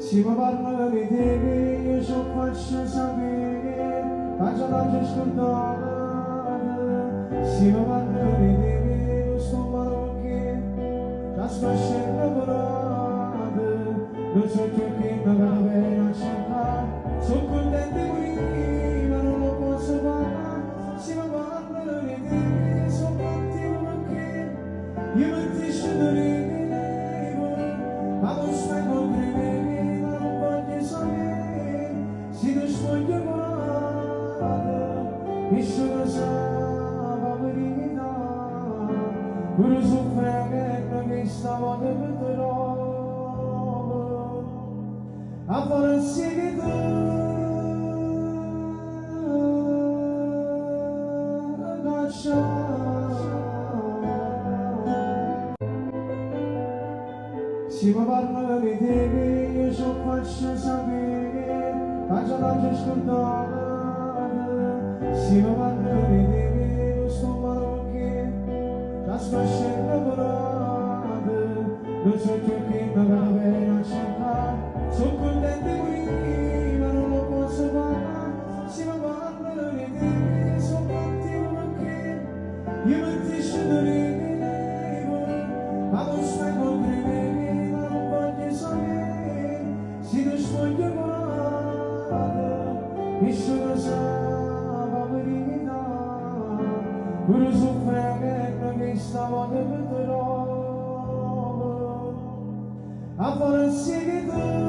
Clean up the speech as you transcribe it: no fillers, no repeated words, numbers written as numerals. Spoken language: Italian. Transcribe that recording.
Si mi parlano di te, io so faccio sapere, faccio la giustondata. Si mi parlano di te, io sto male che, già sfascendo curata. Non so più che mi cade a cercare, sono contento qui, ma non lo posso fare. Si mi parlano di te, sono cattivo perché, io mi dico di te, ma non stai con me. Si tu sfoglia guarda, e sono la verità, pure soffrendo che stavo te trovo, a farsi che tu si mi parla di te, io so faccio sapere, faccio la giustondata. Si mi parla di te, io sto male che, già sfascendo curata. Non so più che mi cade a cercare, sono contento qui, ma non lo posso fare. Si mi parla di te, sono cattivo perché, io mi dico di te, ma non stai con me. Si tu sfoglia guarda, e sono la verità, pure soffrendo che stavo te trovo, a farsi che tu